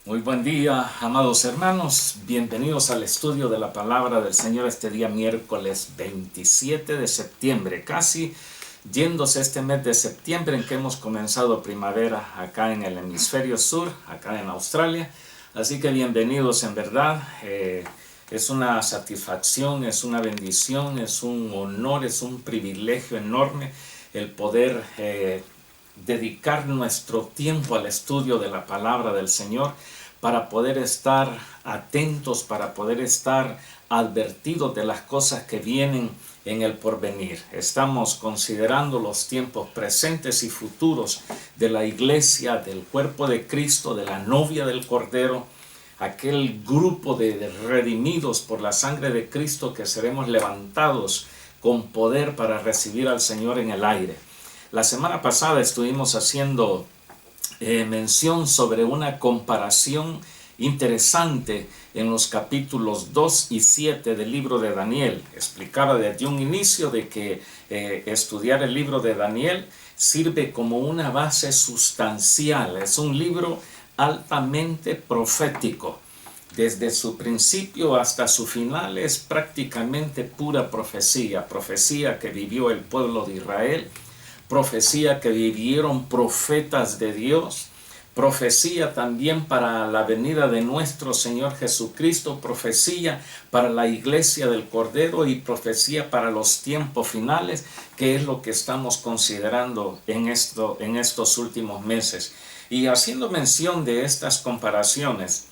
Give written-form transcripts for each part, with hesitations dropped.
Muy buen día, amados hermanos. Bienvenidos al estudio de la palabra del Señor este día miércoles 27 de septiembre, casi yéndose este mes de septiembre en que hemos comenzado primavera acá en el hemisferio sur, acá en Australia. Así que bienvenidos en verdad. Es una satisfacción, es una bendición, es un honor, es un privilegio enorme el poder dedicar nuestro tiempo al estudio de la palabra del Señor para poder estar atentos, para poder estar advertidos de las cosas que vienen en el porvenir. Estamos considerando los tiempos presentes y futuros de la iglesia, del cuerpo de Cristo, de la novia del Cordero, aquel grupo de redimidos por la sangre de Cristo que seremos levantados con poder para recibir al Señor en el aire. La semana pasada estuvimos haciendo mención sobre una comparación interesante en los capítulos 2 y 7 del libro de Daniel. Explicaba desde un inicio de que estudiar el libro de Daniel sirve como una base sustancial. Es un libro altamente profético. Desde su principio hasta su final es prácticamente pura profecía, profecía que vivió el pueblo de Israel, profecía que vivieron profetas de Dios, profecía también para la venida de nuestro Señor Jesucristo, profecía para la iglesia del Cordero y profecía para los tiempos finales, que es lo que estamos considerando en estos últimos meses. Y haciendo mención de estas comparaciones,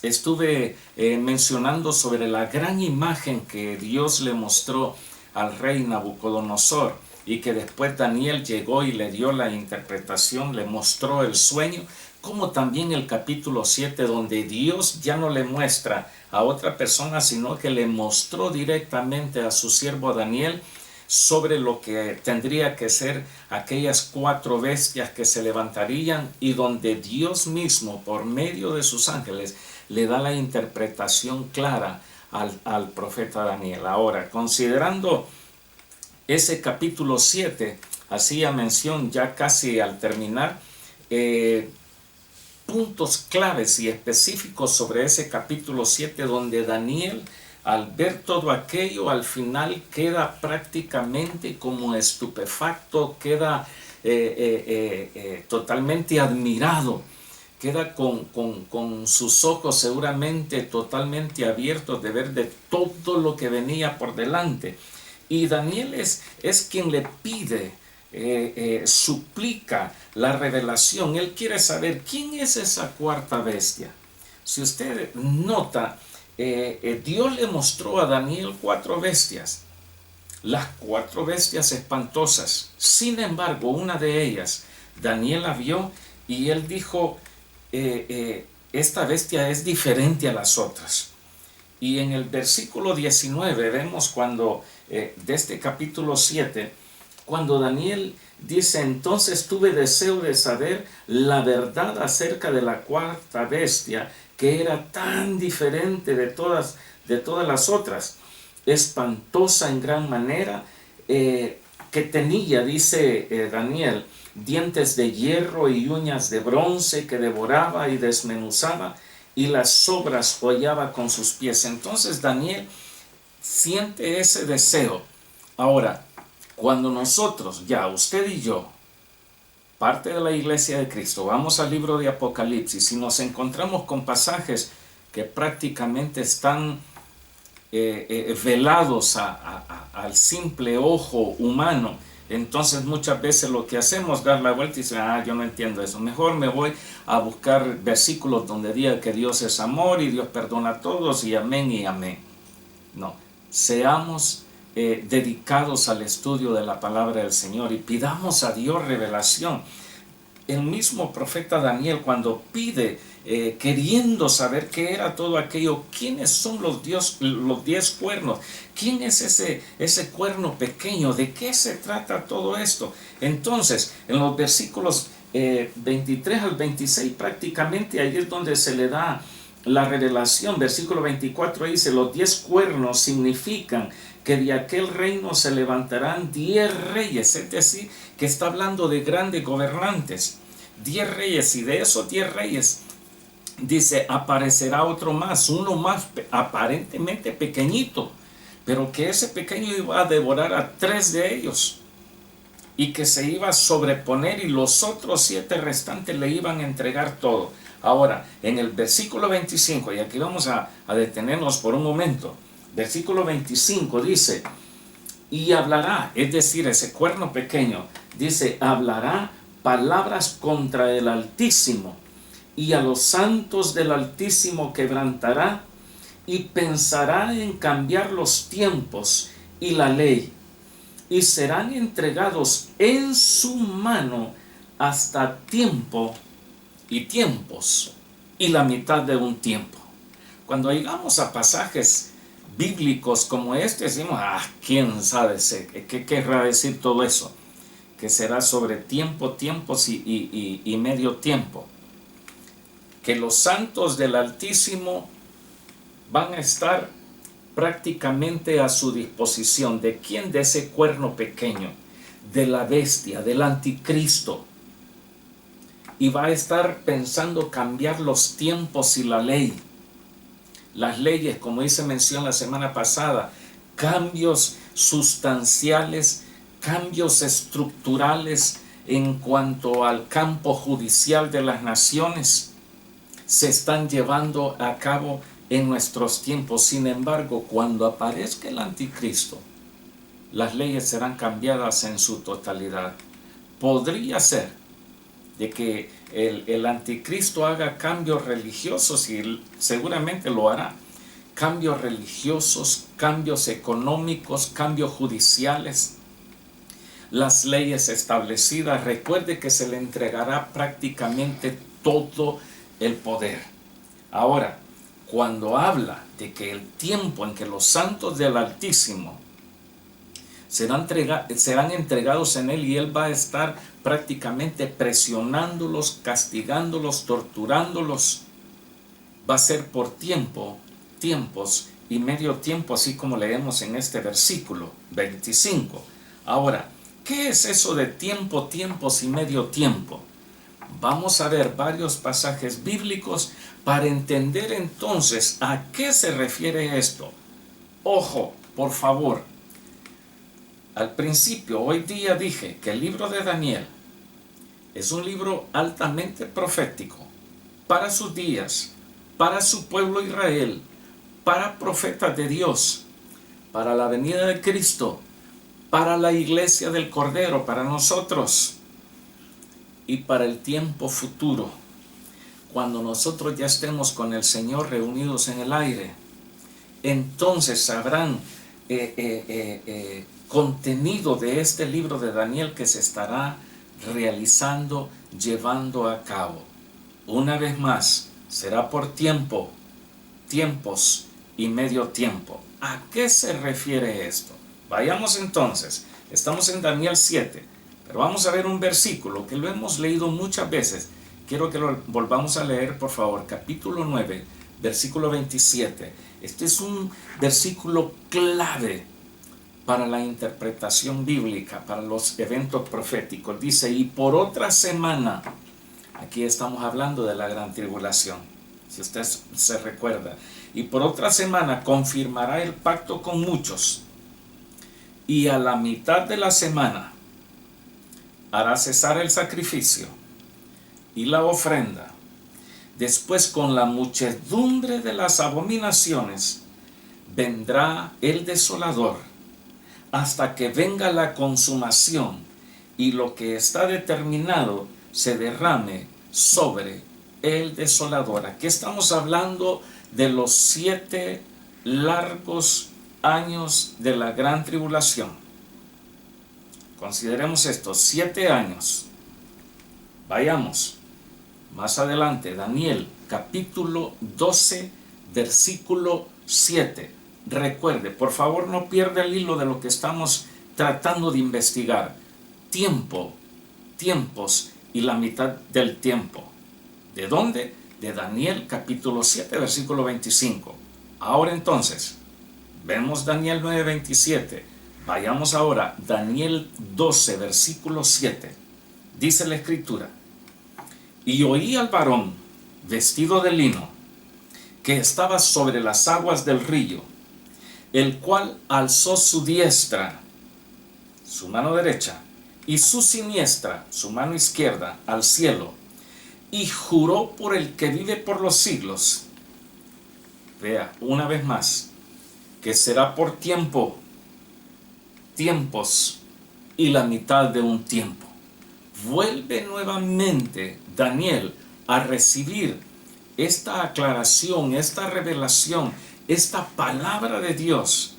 estuve mencionando sobre la gran imagen que Dios le mostró al rey Nabucodonosor y que después Daniel llegó y le dio la interpretación, le mostró el sueño, como también el capítulo 7 donde Dios ya no le muestra a otra persona, sino que le mostró directamente a su siervo Daniel sobre lo que tendría que ser aquellas 4 bestias que se levantarían y donde Dios mismo por medio de sus ángeles le da la interpretación clara al profeta Daniel. Ahora, considerando ese capítulo 7, hacía mención ya casi al terminar, puntos claves y específicos sobre ese capítulo 7 donde Daniel, al ver todo aquello, al final queda prácticamente como estupefacto, queda totalmente admirado, queda con sus ojos seguramente totalmente abiertos de ver de todo lo que venía por delante. Y Daniel es quien le pide, suplica la revelación. Él quiere saber quién es esa cuarta bestia. Si usted nota, Dios le mostró a Daniel 4 bestias, las 4 bestias espantosas. Sin embargo, una de ellas, Daniel la vio y él dijo, esta bestia es diferente a las otras. Y en el versículo 19 vemos cuando, de este capítulo 7, cuando Daniel dice, entonces tuve deseo de saber la verdad acerca de la cuarta bestia, que era tan diferente de todas las otras, espantosa en gran manera, que tenía, dice Daniel, dientes de hierro y uñas de bronce que devoraba y desmenuzaba, y las sobras hollaba con sus pies. Entonces Daniel siente ese deseo. Ahora, cuando nosotros, ya usted y yo, parte de la iglesia de Cristo, vamos al libro de Apocalipsis y nos encontramos con pasajes que prácticamente están velados al simple ojo humano, entonces muchas veces lo que hacemos es dar la vuelta y decir, yo no entiendo eso, mejor me voy a buscar versículos donde diga que Dios es amor y Dios perdona a todos y amén y amén. No, seamos dedicados al estudio de la palabra del Señor y pidamos a Dios revelación. El mismo profeta Daniel, cuando pide, queriendo saber qué era todo aquello, quiénes son los 10 cuernos, quién es ese cuerno pequeño, de qué se trata todo esto. Entonces, en los versículos 23 al 26, prácticamente ahí es donde se le da la revelación. Versículo 24 dice, los 10 cuernos significan que de aquel reino se levantarán 10 reyes, es decir, que está hablando de grandes gobernantes, 10 reyes, y de esos 10 reyes dice, aparecerá otro más, uno más aparentemente pequeñito, pero que ese pequeño iba a devorar a 3 de ellos y que se iba a sobreponer y los otros 7 restantes le iban a entregar todo. Ahora, en el versículo 25, y aquí vamos a detenernos por un momento, versículo 25 dice, y hablará, es decir, ese cuerno pequeño, dice, hablará palabras contra el Altísimo, y a los santos del Altísimo quebrantará, y pensará en cambiar los tiempos y la ley, y serán entregados en su mano hasta tiempo y tiempos, y la mitad de un tiempo. Cuando llegamos a pasajes bíblicos como este, decimos, quién sabe qué querrá decir todo eso, que será sobre tiempo, tiempos y medio tiempo, que los santos del Altísimo van a estar prácticamente a su disposición. ¿De quién? De ese cuerno pequeño, de la bestia, del anticristo. Y va a estar pensando cambiar los tiempos y la ley. Las leyes, como hice mención la semana pasada, cambios sustanciales, cambios estructurales en cuanto al campo judicial de las naciones, se están llevando a cabo en nuestros tiempos. Sin embargo, cuando aparezca el anticristo, las leyes serán cambiadas en su totalidad. Podría ser de que el anticristo haga cambios religiosos, y seguramente lo hará. Cambios religiosos, cambios económicos, cambios judiciales, las leyes establecidas. Recuerde que se le entregará prácticamente todo el poder. Ahora, cuando habla de que el tiempo en que los santos del Altísimo serán entregados en él, y él va a estar prácticamente presionándolos, castigándolos, torturándolos, va a ser por tiempo, tiempos y medio tiempo, así como leemos en este versículo 25. Ahora, ¿qué es eso de tiempo, tiempos y medio tiempo? Vamos a ver varios pasajes bíblicos para entender entonces a qué se refiere esto. Ojo, por favor. Al principio, hoy día dije que el libro de Daniel es un libro altamente profético para sus días, para su pueblo Israel, para profetas de Dios, para la venida de Cristo, para la iglesia del Cordero, para nosotros, y para el tiempo futuro, cuando nosotros ya estemos con el Señor reunidos en el aire. Entonces sabrán contenido de este libro de Daniel que se estará realizando, llevando a cabo. Una vez más, será por tiempo, tiempos y medio tiempo. ¿A qué se refiere esto? Vayamos entonces, estamos en Daniel 7, pero vamos a ver un versículo que lo hemos leído muchas veces. Quiero que lo volvamos a leer, por favor, capítulo 9, versículo 27. Este es un versículo clave para la interpretación bíblica, para los eventos proféticos. Dice, y por otra semana, aquí estamos hablando de la gran tribulación, si usted se recuerda, y por otra semana confirmará el pacto con muchos, y a la mitad de la semana hará cesar el sacrificio y la ofrenda. Después, con la muchedumbre de las abominaciones, vendrá el desolador, hasta que venga la consumación y lo que está determinado se derrame sobre el desolador. Aquí estamos hablando de los 7 largos años de la gran tribulación. Consideremos estos 7 años. Vayamos más adelante, Daniel capítulo 12, versículo 7. Recuerde, por favor, no pierda el hilo de lo que estamos tratando de investigar. Tiempo, tiempos y la mitad del tiempo. ¿De dónde? De Daniel capítulo 7, versículo 25. Ahora entonces, vemos Daniel 9, 27. Vayamos ahora, Daniel 12, versículo 7. Dice la Escritura, y oí al varón vestido de lino, que estaba sobre las aguas del río, el cual alzó su diestra, su mano derecha, y su siniestra, su mano izquierda, al cielo, y juró por el que vive por los siglos. Vea, una vez más, que será por tiempo, tiempos y la mitad de un tiempo. Vuelve nuevamente Daniel a recibir esta aclaración, esta revelación, esta palabra de Dios,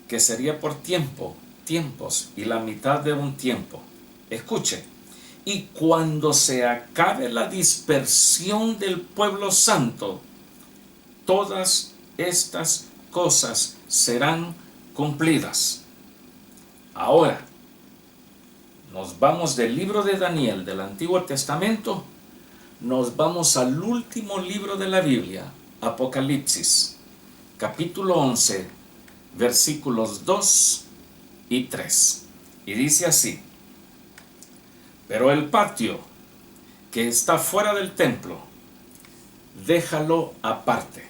que sería por tiempo, tiempos y la mitad de un tiempo. Escuche, y cuando se acabe la dispersión del pueblo santo, todas estas cosas serán cumplidas. Ahora, nos vamos del libro de Daniel del Antiguo Testamento, nos vamos al último libro de la Biblia, Apocalipsis, capítulo 11, versículos 2 y 3. Y dice así: pero el patio que está fuera del templo, déjalo aparte,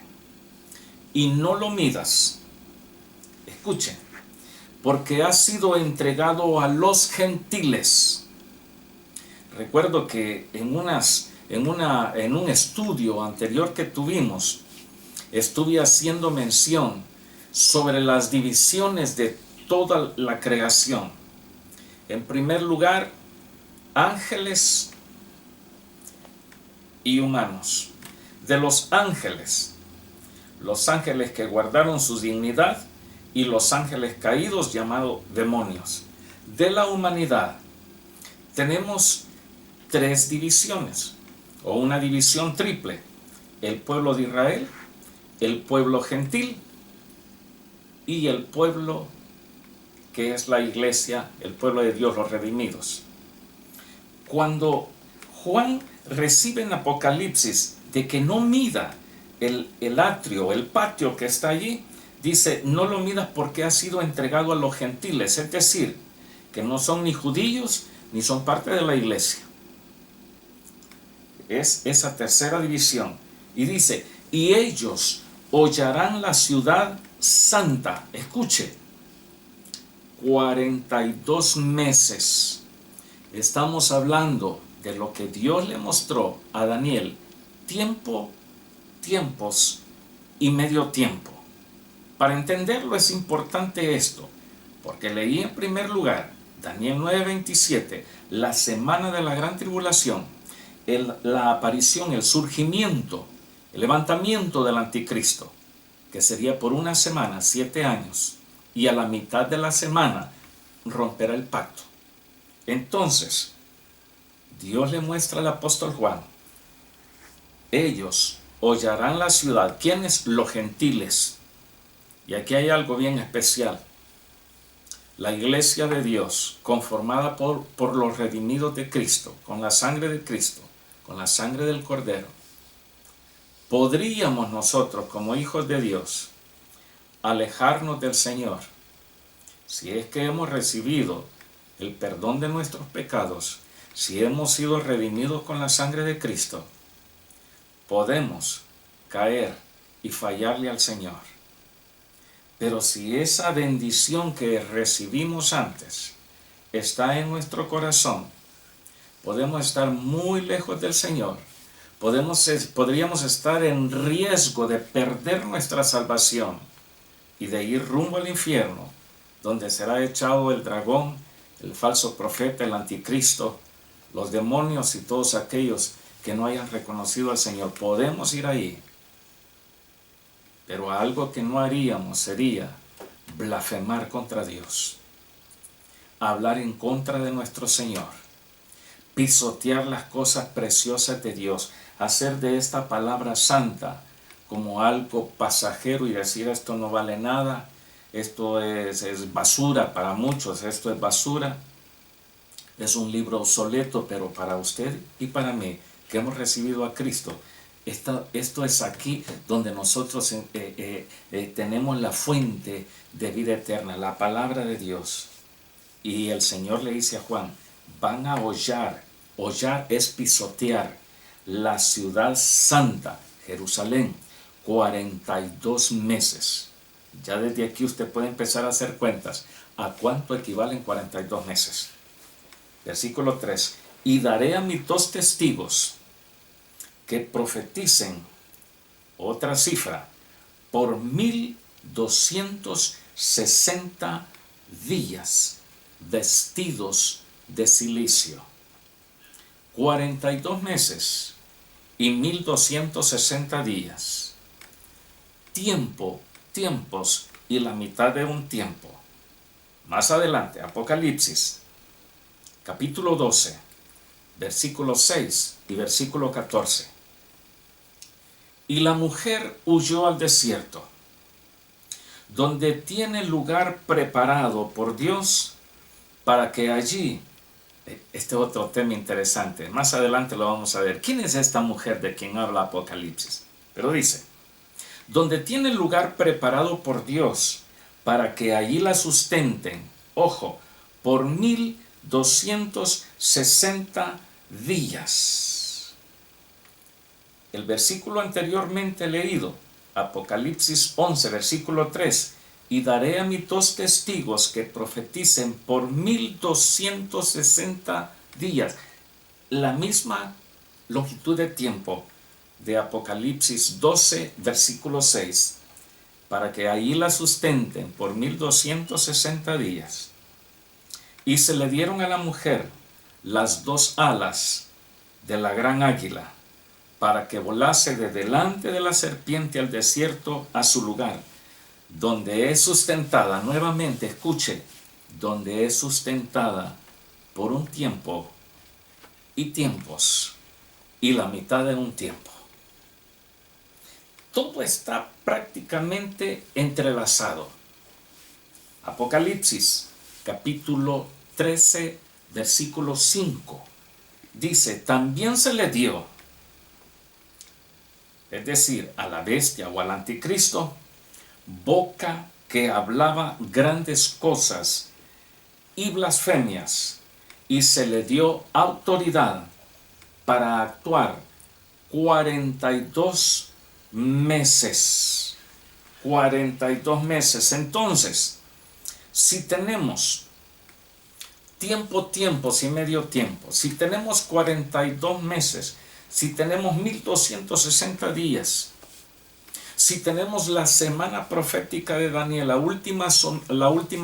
y no lo midas. Escuchen, porque ha sido entregado a los gentiles. Recuerdo que en un estudio anterior que tuvimos, estuve haciendo mención sobre las divisiones de toda la creación. En primer lugar, ángeles y humanos. De los ángeles que guardaron su dignidad, y los ángeles caídos llamados demonios. De la humanidad tenemos tres divisiones, o una división triple: el pueblo de Israel, el pueblo gentil y el pueblo que es la iglesia, el pueblo de Dios, los redimidos. Cuando Juan recibe en Apocalipsis de que no mida el atrio, el patio que está allí, dice: no lo midas porque ha sido entregado a los gentiles, es decir, que no son ni judíos ni son parte de la iglesia. Es esa tercera división. Y dice: y ellos hollarán la ciudad santa. Escuche, 42 meses. Estamos hablando de lo que Dios le mostró a Daniel: tiempo, tiempos y medio tiempo. Para entenderlo es importante esto, porque leí en primer lugar Daniel 9:27, la semana de la gran tribulación, la aparición, el surgimiento, el levantamiento del anticristo, que sería por una semana, 7 años, y a la mitad de la semana romperá el pacto. Entonces, Dios le muestra al apóstol Juan: ellos hollarán la ciudad. ¿Quiénes? Los gentiles. Y aquí hay algo bien especial. La iglesia de Dios, conformada por los redimidos de Cristo, con la sangre de Cristo, con la sangre del Cordero. ¿Podríamos nosotros, como hijos de Dios, alejarnos del Señor si es que hemos recibido el perdón de nuestros pecados, si hemos sido redimidos con la sangre de Cristo? Podemos caer y fallarle al Señor. Pero si esa bendición que recibimos antes está en nuestro corazón, podemos estar muy lejos del Señor. Podríamos estar en riesgo de perder nuestra salvación y de ir rumbo al infierno, donde será echado el dragón, el falso profeta, el anticristo, los demonios y todos aquellos que no hayan reconocido al Señor. Podemos ir ahí. Pero algo que no haríamos sería blasfemar contra Dios, hablar en contra de nuestro Señor, pisotear las cosas preciosas de Dios, hacer de esta palabra santa como algo pasajero y decir: esto no vale nada, esto es basura para muchos, esto es basura, es un libro obsoleto, pero para usted y para mí, que hemos recibido a Cristo, esto es aquí donde nosotros tenemos la fuente de vida eterna, la palabra de Dios. Y el Señor le dice a Juan: van a hollar. Hollar es pisotear, la ciudad santa, Jerusalén, 42 meses. Ya desde aquí usted puede empezar a hacer cuentas. ¿A cuánto equivalen 42 meses? Versículo 3. Y daré a mis 2 testigos que profeticen, otra cifra, por 1260 días, vestidos de cilicio. 42 meses y 1260 días. Tiempos y la mitad de un tiempo. Más adelante, Apocalipsis, capítulo 12, versículo 6 y versículo 14. Y la mujer huyó al desierto, donde tiene lugar preparado por Dios para que allí, este otro tema interesante, más adelante lo vamos a ver. ¿Quién es esta mujer de quien habla Apocalipsis? Pero dice, donde tiene lugar preparado por Dios para que allí la sustenten, ojo, por 1260 días. El versículo anteriormente leído, Apocalipsis 11, versículo 3, y daré a mis 2 testigos que profeticen por 1260 días. La misma longitud de tiempo de Apocalipsis 12, versículo 6, para que ahí la sustenten por 1260 días. Y se le dieron a la mujer las 2 alas de la gran águila, para que volase de delante de la serpiente al desierto, a su lugar, donde es sustentada, nuevamente escuche, donde es sustentada por un tiempo y tiempos y la mitad de un tiempo. Todo está prácticamente entrelazado. Apocalipsis, capítulo 13, versículo 5, dice, también se le dio, es decir, a la bestia o al anticristo, boca que hablaba grandes cosas y blasfemias, y se le dio autoridad para actuar 42 meses. 42 meses. Entonces, si tenemos tiempos y medio tiempo, si tenemos 42 meses, si tenemos 1260 días, si tenemos la semana profética de Daniel, la última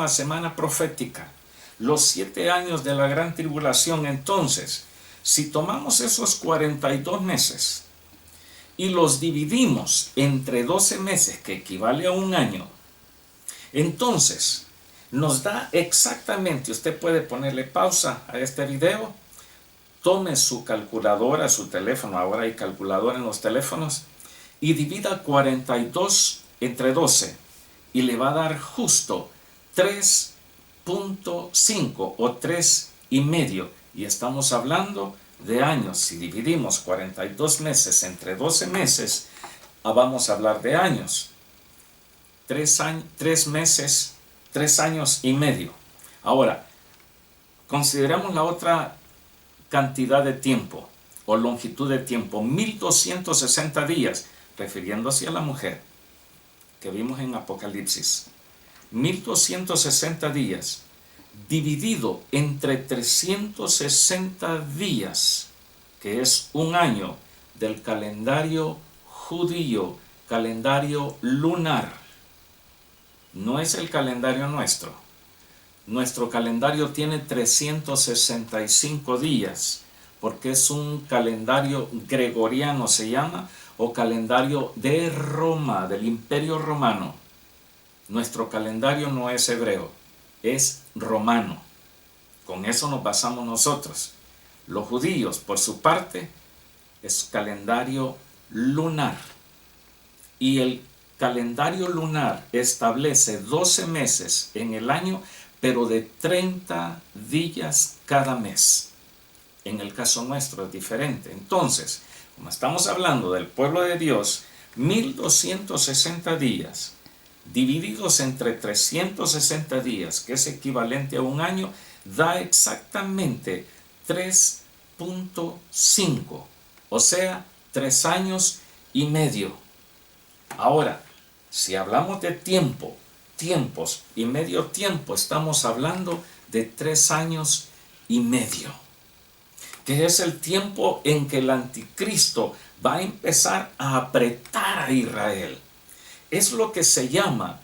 semana profética, los 7 años de la gran tribulación, entonces, si tomamos esos 42 meses y los dividimos entre 12 meses, que equivale a un año, entonces nos da exactamente, usted puede ponerle pausa a este video, tome su calculadora, su teléfono, ahora hay calculadora en los teléfonos, y divida 42 entre 12 y le va a dar justo 3.5 o 3,5, y estamos hablando de años. Si dividimos 42 meses entre 12 meses, vamos a hablar de años. 3 meses, 3 años y medio. Ahora, consideremos la otra cantidad de tiempo o longitud de tiempo, 1260 días, refiriéndose a la mujer que vimos en Apocalipsis. 1260 días dividido entre 360 días, que es un año del calendario judío, calendario lunar. No es el calendario nuestro. Nuestro calendario tiene 365 días, porque es un calendario gregoriano, se llama, o calendario de Roma, del Imperio Romano. Nuestro calendario no es hebreo, es romano. Con eso nos basamos nosotros. Los judíos, por su parte, es calendario lunar. Y el calendario lunar establece 12 meses en el año, pero de 30 días cada mes. En el caso nuestro es diferente. Entonces, como estamos hablando del pueblo de Dios, 1260 días divididos entre 360 días, que es equivalente a un año, da exactamente 3.5 O sea, 3 años y medio. Ahora, si hablamos de tiempos y medio tiempo, estamos hablando de 3 años y medio, que es el tiempo en que el anticristo va a empezar a apretar a Israel. Es lo que se llama,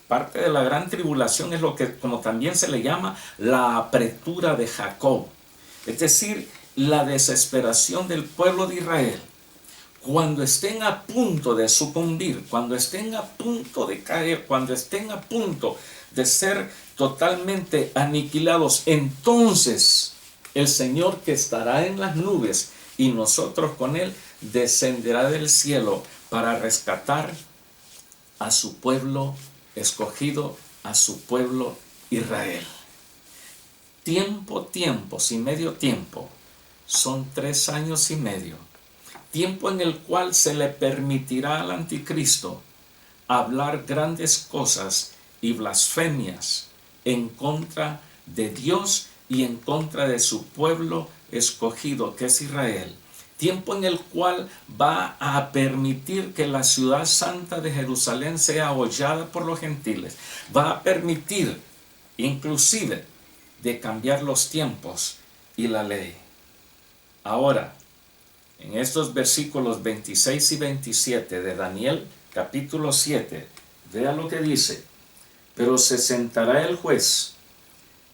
parte de la gran tribulación es lo que como también se le llama la apretura de Jacob, es decir, la desesperación del pueblo de Israel. Cuando estén a punto de sucumbir, cuando estén a punto de caer, cuando estén a punto de ser totalmente aniquilados, entonces el Señor, que estará en las nubes y nosotros con Él, descenderá del cielo para rescatar a su pueblo escogido, a su pueblo Israel. Tiempos y medio tiempo son 3 años y medio. Tiempo en el cual se le permitirá al anticristo hablar grandes cosas y blasfemias en contra de Dios y en contra de su pueblo escogido, que es Israel. Tiempo en el cual va a permitir que la ciudad santa de Jerusalén sea hollada por los gentiles. Va a permitir, inclusive, de cambiar los tiempos y la ley. Ahora, en estos versículos 26 y 27 de Daniel capítulo 7, vea lo que dice: pero se sentará el juez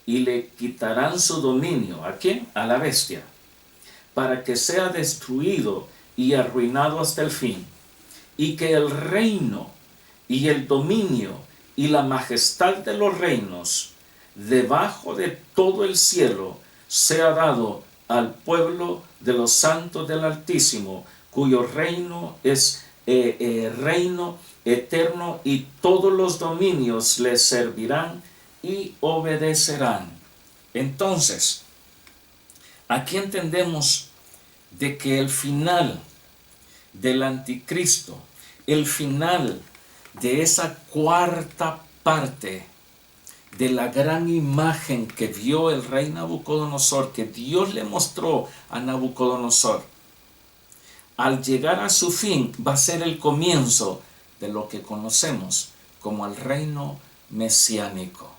y le quitarán su dominio. ¿A quién? A la bestia, para que sea destruido y arruinado hasta el fin, y que el reino y el dominio y la majestad de los reinos debajo de todo el cielo sea dado al pueblo de los santos del Altísimo, cuyo reino es reino eterno, y todos los dominios les servirán y obedecerán. Entonces, aquí entendemos de que el final del anticristo, el final de esa cuarta parte de la gran imagen que vio el rey Nabucodonosor, que Dios le mostró a Nabucodonosor, al llegar a su fin va a ser el comienzo de lo que conocemos como el reino mesiánico.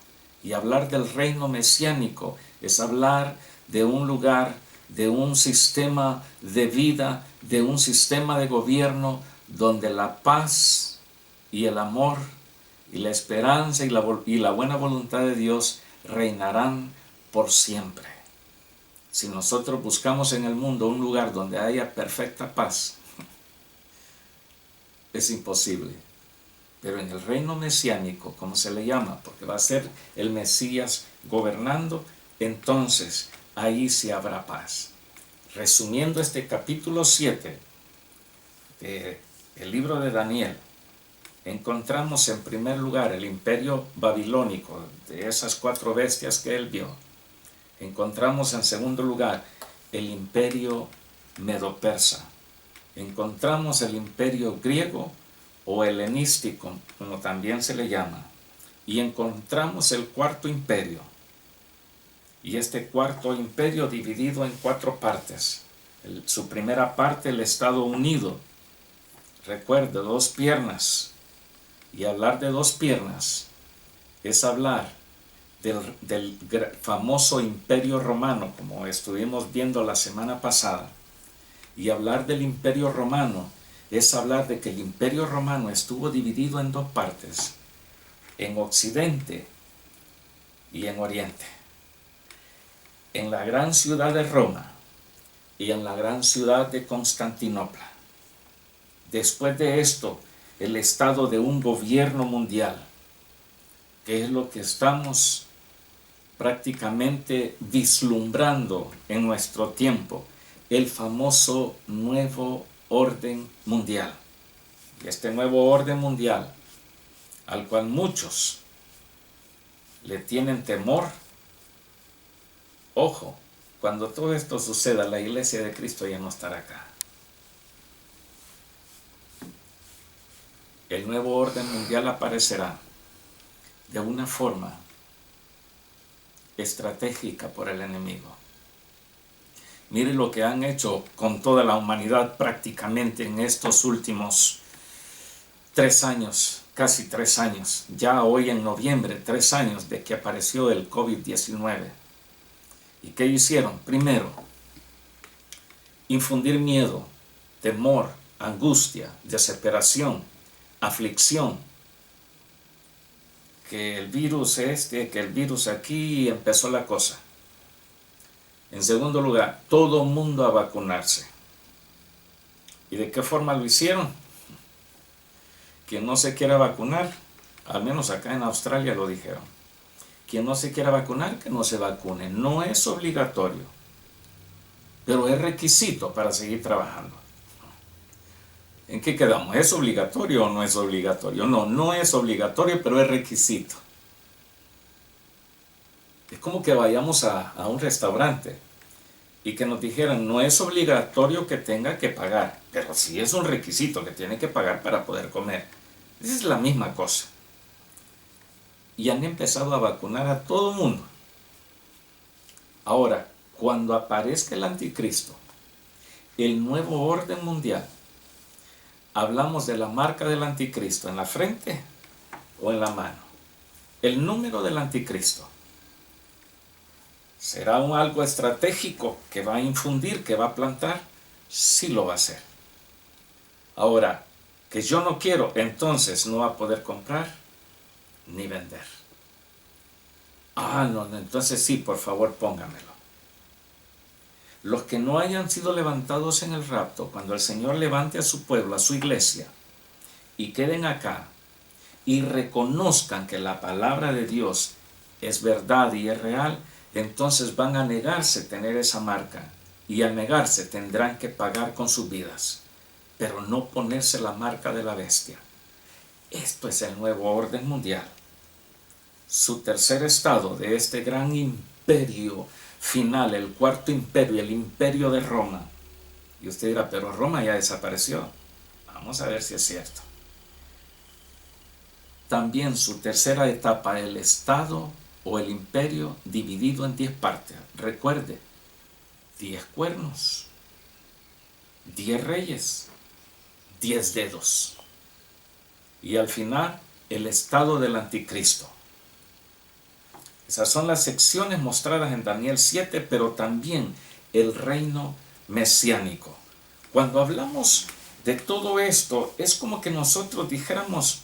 Y hablar del reino mesiánico es hablar de un lugar, de un sistema de vida, de un sistema de gobierno donde la paz y el amor y la esperanza y la buena voluntad de Dios reinarán por siempre. Si nosotros buscamos en el mundo un lugar donde haya perfecta paz, es imposible. Pero en el reino mesiánico, como se le llama, porque va a ser el Mesías gobernando, entonces ahí sí habrá paz. Resumiendo este capítulo 7 del libro de Daniel, encontramos en primer lugar el imperio babilónico, de esas 4 bestias que él vio. Encontramos en segundo lugar el imperio medo-persa. Encontramos el imperio griego o helenístico, como también se le llama. Y encontramos el cuarto imperio. Y este cuarto imperio dividido en 4 partes. Su primera parte, el Estado Unido. Recuerde, 2 piernas. Y hablar de 2 piernas es hablar del famoso imperio romano, como estuvimos viendo la semana pasada. Y hablar del imperio romano es hablar de que el imperio romano estuvo dividido en 2 partes, en Occidente y en Oriente, en la gran ciudad de Roma y en la gran ciudad de Constantinopla. Después de esto, el estado de un gobierno mundial, que es lo que estamos prácticamente vislumbrando en nuestro tiempo, el famoso nuevo orden mundial. Y este nuevo orden mundial, al cual muchos le tienen temor, ojo, cuando todo esto suceda, la iglesia de Cristo ya no estará acá. El nuevo orden mundial aparecerá de una forma estratégica por el enemigo. Mire lo que han hecho con toda la humanidad prácticamente en estos últimos 3 años, casi 3 años. Ya hoy en noviembre, 3 años de que apareció el COVID-19. ¿Y qué hicieron? Primero, infundir miedo, temor, angustia, desesperación, aflicción. Que el virus que el virus aquí, empezó la cosa. En segundo lugar, todo mundo a vacunarse. ¿Y de qué forma lo hicieron? Quien no se quiera vacunar, al menos acá en Australia lo dijeron, quien no se quiera vacunar, que no se vacune. No es obligatorio, pero es requisito para seguir trabajando. ¿En qué quedamos? ¿Es obligatorio o no es obligatorio? No, no es obligatorio, pero es requisito. Es como que vayamos a un restaurante y que nos dijeran, no es obligatorio que tenga que pagar, pero sí es un requisito que tiene que pagar para poder comer. Esa es la misma cosa. Y han empezado a vacunar a todo el mundo. Ahora, cuando aparezca el anticristo, el nuevo orden mundial, hablamos de la marca del anticristo, ¿en la frente o en la mano? El número del anticristo. ¿Será algo estratégico que va a infundir, que va a plantar? Sí lo va a hacer. Ahora, que yo no quiero, entonces no va a poder comprar ni vender. No, entonces sí, por favor póngamelo. Los que no hayan sido levantados en el rapto, cuando el Señor levante a su pueblo, a su iglesia, y queden acá, y reconozcan que la palabra de Dios es verdad y es real, entonces van a negarse a tener esa marca, y al negarse tendrán que pagar con sus vidas, pero no ponerse la marca de la bestia. Esto es el nuevo orden mundial. Su tercer estado de este gran imperio final, el cuarto imperio, el imperio de Roma. Y usted dirá, pero Roma ya desapareció. Vamos a ver si es cierto. También su tercera etapa, el estado o el imperio dividido en 10 partes. Recuerde, 10 cuernos, 10 reyes, 10 dedos. Y al final, el estado del anticristo. Esas son las secciones mostradas en Daniel 7, pero también el reino mesiánico. Cuando hablamos de todo esto, es como que nosotros dijéramos,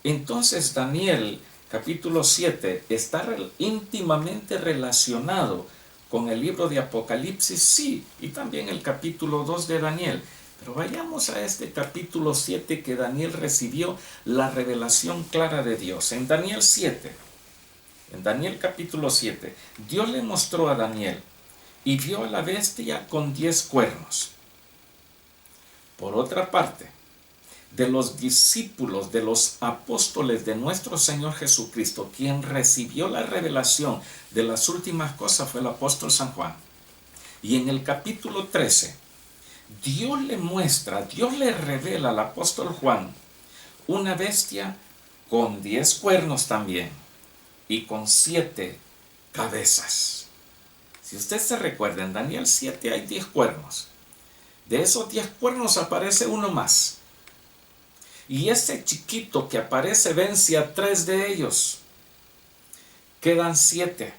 entonces Daniel capítulo 7 está íntimamente relacionado con el libro de Apocalipsis, sí, y también el capítulo 2 de Daniel. Pero vayamos a este capítulo 7 que Daniel recibió la revelación clara de Dios. En Daniel 7, en Daniel capítulo 7, Dios le mostró a Daniel y vio a la bestia con 10 cuernos. Por otra parte, de los discípulos, de los apóstoles de nuestro Señor Jesucristo, quien recibió la revelación de las últimas cosas fue el apóstol San Juan. Y en el capítulo 13, Dios le revela al apóstol Juan una bestia con 10 cuernos también y con 7 cabezas. Si usted se recuerda, en Daniel 7 hay 10 cuernos. De esos 10 cuernos aparece uno más. Y ese chiquito que aparece vence a 3 de ellos. Quedan 7.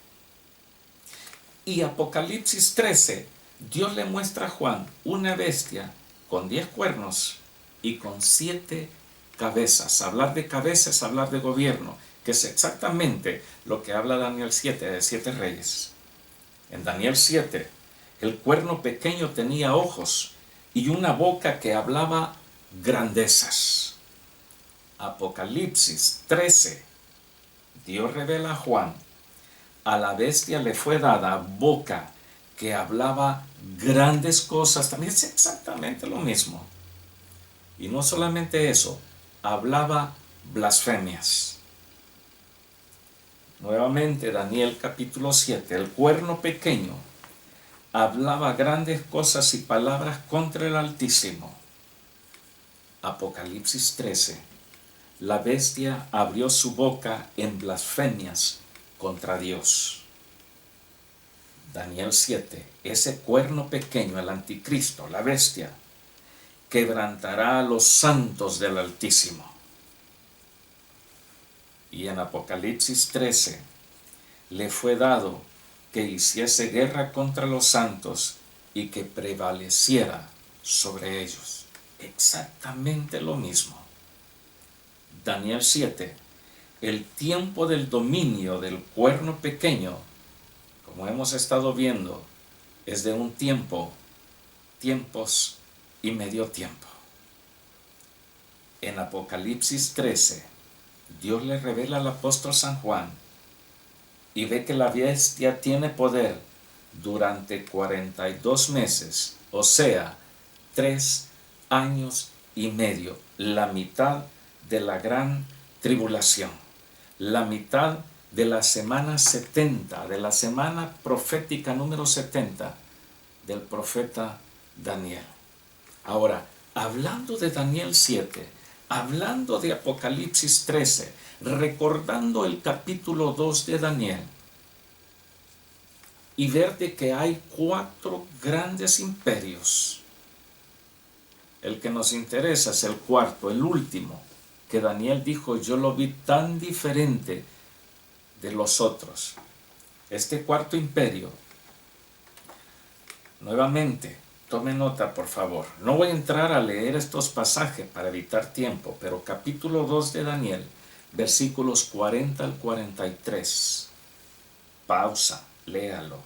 Y Apocalipsis 13, Dios le muestra a Juan una bestia con 10 cuernos y con 7 cabezas. Hablar de cabezas es hablar de gobierno, que es exactamente lo que habla Daniel 7, de 7 reyes. En Daniel 7, el cuerno pequeño tenía ojos y una boca que hablaba grandezas. Apocalipsis 13, Dios revela a Juan, a la bestia le fue dada boca que hablaba grandes cosas, también es exactamente lo mismo. Y no solamente eso, hablaba blasfemias. Nuevamente Daniel capítulo 7, el cuerno pequeño hablaba grandes cosas y palabras contra el Altísimo. Apocalipsis 13, la bestia abrió su boca en blasfemias contra Dios. Daniel 7, ese cuerno pequeño, el anticristo, la bestia, quebrantará a los santos del Altísimo. Y en Apocalipsis 13 le fue dado que hiciese guerra contra los santos y que prevaleciera sobre ellos. Exactamente lo mismo. Daniel 7, el tiempo del dominio del cuerno pequeño, como hemos estado viendo, es de un tiempo, tiempos y medio tiempo. En Apocalipsis 13, Dios le revela al apóstol San Juan y ve que la bestia tiene poder durante 42 meses, o sea, 3 años y medio, la mitad de la gran tribulación, la mitad de la semana 70, de la semana profética número 70 del profeta Daniel. Ahora, hablando de Daniel 7, hablando de Apocalipsis 13, recordando el capítulo 2 de Daniel, y ver de que hay 4 grandes imperios. El que nos interesa es el cuarto, el último, que Daniel dijo, yo lo vi tan diferente de los otros. Este cuarto imperio, nuevamente, tome nota por favor, no voy a entrar a leer estos pasajes para evitar tiempo, pero capítulo 2 de Daniel, versículos 40 al 43, pausa, léalo.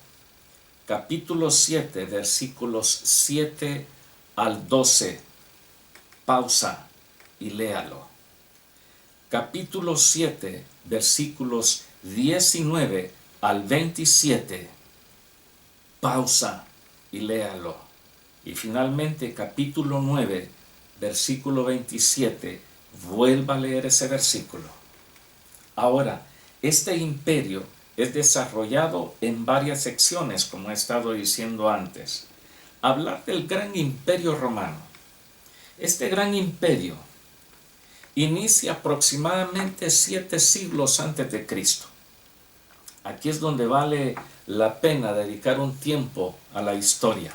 Capítulo 7, versículos 7 al 12, pausa y léalo. Capítulo 7, versículos 19 al 27, pausa y léalo. Y finalmente capítulo 9, versículo 27, vuelva a leer ese versículo. Ahora, este imperio es desarrollado en varias secciones, como he estado diciendo antes. Hablar del gran imperio romano. Este gran imperio inicia aproximadamente 7 siglos antes de Cristo. Aquí es donde vale la pena dedicar un tiempo a la historia.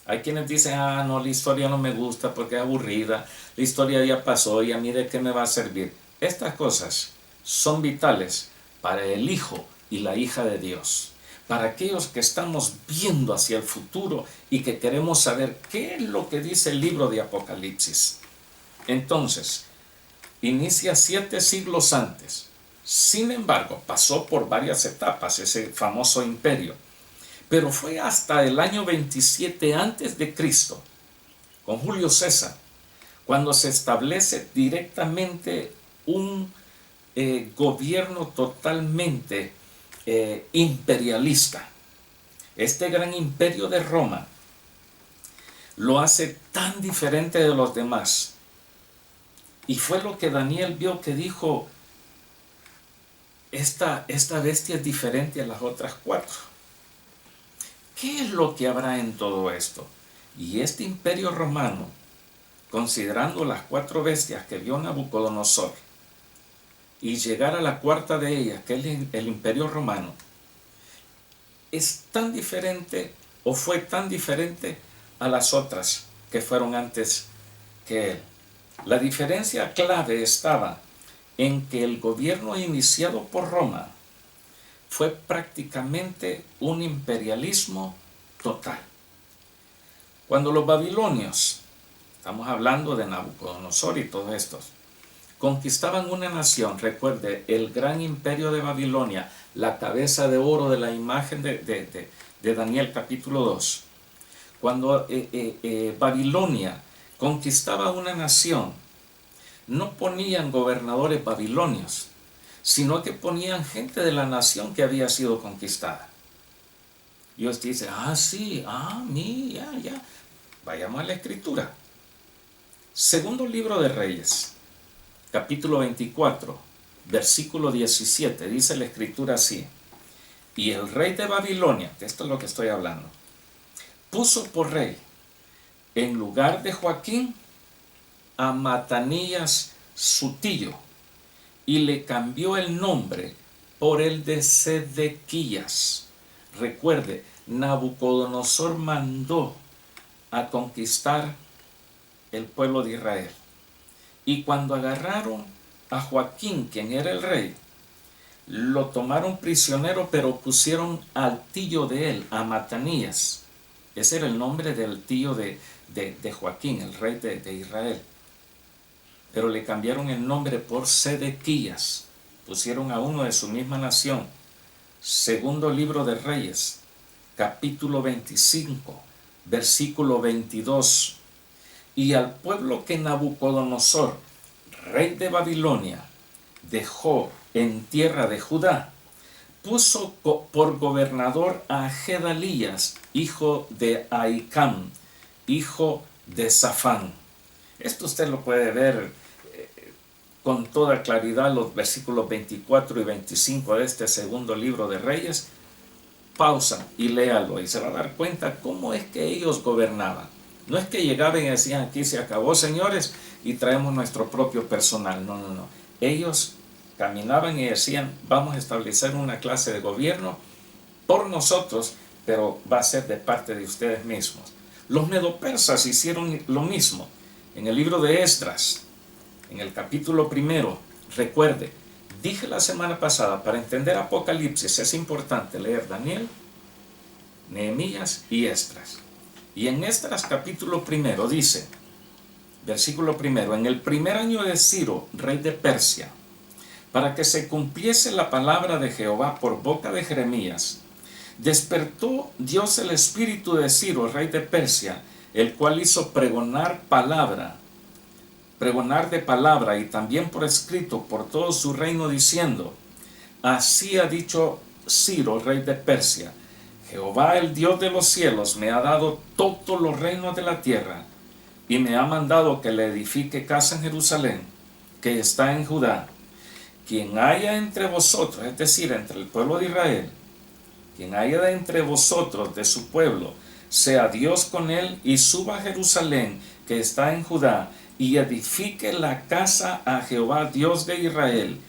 Hay quienes dicen, no, la historia no me gusta porque es aburrida, la historia ya pasó y a mí de qué me va a servir. Estas cosas son vitales para el hijo y la hija de Dios, para aquellos que estamos viendo hacia el futuro y que queremos saber qué es lo que dice el libro de Apocalipsis. Entonces, inicia 7 siglos antes. Sin embargo, pasó por varias etapas ese famoso imperio. Pero fue hasta el año 27 antes de Cristo, con Julio César, cuando se establece directamente un gobierno totalmente imperialista. Este gran imperio de Roma lo hace tan diferente de los demás. Y fue lo que Daniel vio, que dijo, esta bestia es diferente a las otras 4. ¿Qué es lo que habrá en todo esto? Y este imperio romano, considerando las 4 bestias que vio Nabucodonosor, y llegar a la cuarta de ellas, que es el imperio romano, es tan diferente, o fue tan diferente a las otras que fueron antes que él. La diferencia clave estaba en que el gobierno iniciado por Roma fue prácticamente un imperialismo total. Cuando los babilonios, estamos hablando de Nabucodonosor y todos estos, conquistaban una nación, recuerde, el gran imperio de Babilonia, la cabeza de oro de la imagen de Daniel capítulo 2. Cuando Babilonia conquistaba una nación, no ponían gobernadores babilonios, sino que ponían gente de la nación que había sido conquistada. Y usted dice, sí, ya. Vayamos a la escritura. Segundo libro de Reyes, capítulo 24, versículo 17, dice la escritura así: y el rey de Babilonia, de esto es lo que estoy hablando, puso por rey en lugar de Joaquín a Matanías su tío, y le cambió el nombre por el de Sedequías. Recuerde, Nabucodonosor mandó a conquistar el pueblo de Israel. Y cuando agarraron a Joaquín, quien era el rey, lo tomaron prisionero, pero pusieron al tío de él, a Matanías. Ese era el nombre del tío de Joaquín, el rey de Israel. Pero le cambiaron el nombre por Sedequías. Pusieron a uno de su misma nación. Segundo libro de Reyes, capítulo 25, versículo 22. Y al pueblo que Nabucodonosor, rey de Babilonia, dejó en tierra de Judá, puso por gobernador a Gedalías, hijo de Ahicam, hijo de Safán. Esto usted lo puede ver con toda claridad, los versículos 24 y 25 de este segundo libro de Reyes. Pausa y léalo y se va a dar cuenta cómo es que ellos gobernaban. No es que llegaban y decían, aquí se acabó, señores, y traemos nuestro propio personal. No, no, no. Ellos caminaban y decían, vamos a establecer una clase de gobierno por nosotros, pero va a ser de parte de ustedes mismos. Los medopersas hicieron lo mismo. En el libro de Esdras, en el capítulo 1, recuerde, dije la semana pasada, para entender Apocalipsis es importante leer Daniel, Nehemías y Esdras. Y en Esdras capítulo 1 dice, versículo 1, en el primer año de Ciro, rey de Persia, para que se cumpliese la palabra de Jehová por boca de Jeremías, despertó Dios el espíritu de Ciro, rey de Persia, el cual hizo pregonar de palabra y también por escrito por todo su reino, diciendo, así ha dicho Ciro, rey de Persia, Jehová el Dios de los cielos me ha dado todos los reinos de la tierra y me ha mandado que le edifique casa en Jerusalén, que está en Judá. Quien haya entre vosotros, es decir, entre el pueblo de Israel, quien haya de entre vosotros de su pueblo, sea Dios con él y suba a Jerusalén, que está en Judá, y edifique la casa a Jehová, Dios de Israel.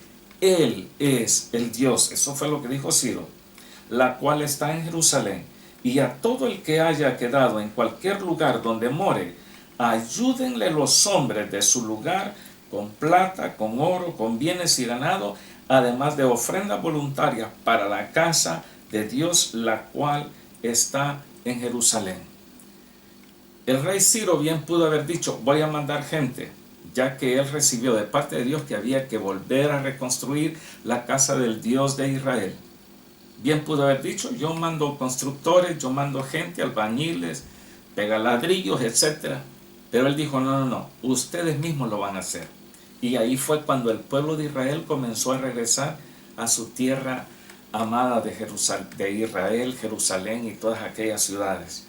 Él es el Dios, eso fue lo que dijo Ciro, la cual está en Jerusalén. Y a todo el que haya quedado en cualquier lugar donde more, ayúdenle los hombres de su lugar con plata, con oro, con bienes y ganado, además de ofrendas voluntarias para la casa de Dios, la cual está en Jerusalén. El rey Ciro bien pudo haber dicho, voy a mandar gente, ya que él recibió de parte de Dios que había que volver a reconstruir la casa del Dios de Israel. Bien pudo haber dicho, yo mando constructores, yo mando gente, albañiles, pegaladrillos, etc. Pero él dijo, no, no, no, ustedes mismos lo van a hacer. Y ahí fue cuando el pueblo de Israel comenzó a regresar a su tierra amada de Israel, Jerusalén y todas aquellas ciudades.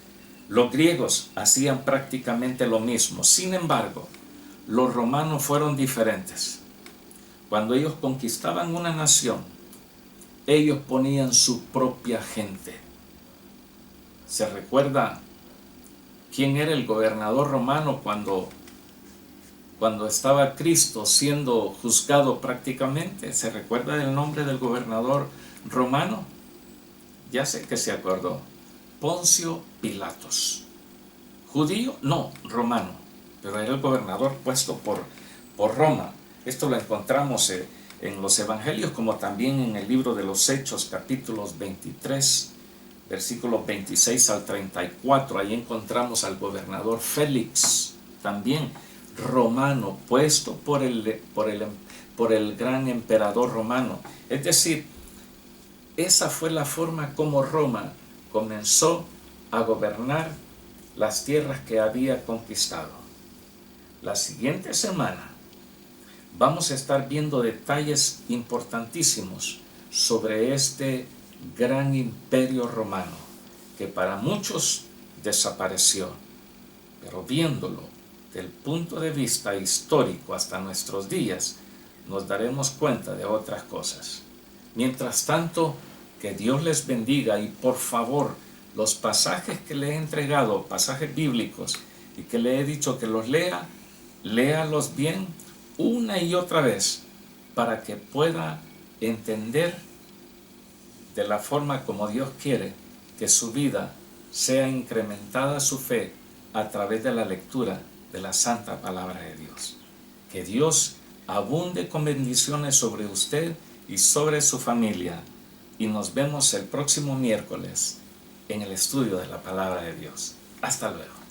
Los griegos hacían prácticamente lo mismo. Sin embargo, los romanos fueron diferentes. Cuando ellos conquistaban una nación, ellos ponían su propia gente. ¿Se recuerda quién era el gobernador romano cuando estaba Cristo siendo juzgado prácticamente? ¿Se recuerda del nombre del gobernador romano? Ya sé que se acordó. Poncio Pilatos. ¿Judío? No, romano. Pero era el gobernador puesto por Roma. Esto lo encontramos en los evangelios, como también en el libro de los Hechos, capítulos 23, versículos 26 al 34. Ahí encontramos al gobernador Félix, también romano, puesto por el gran emperador romano. Es decir, esa fue la forma como Roma comenzó a gobernar las tierras que había conquistado. La siguiente semana vamos a estar viendo detalles importantísimos sobre este gran imperio romano, que para muchos desapareció, pero viéndolo del punto de vista histórico hasta nuestros días, nos daremos cuenta de otras cosas. Mientras tanto, que Dios les bendiga, y por favor, los pasajes que le he entregado, pasajes bíblicos, y que le he dicho que los lea, léalos bien una y otra vez, para que pueda entender de la forma como Dios quiere que su vida sea incrementada su fe a través de la lectura de la santa palabra de Dios. Que Dios abunde con bendiciones sobre usted y sobre su familia. Y nos vemos el próximo miércoles en el estudio de la palabra de Dios. Hasta luego.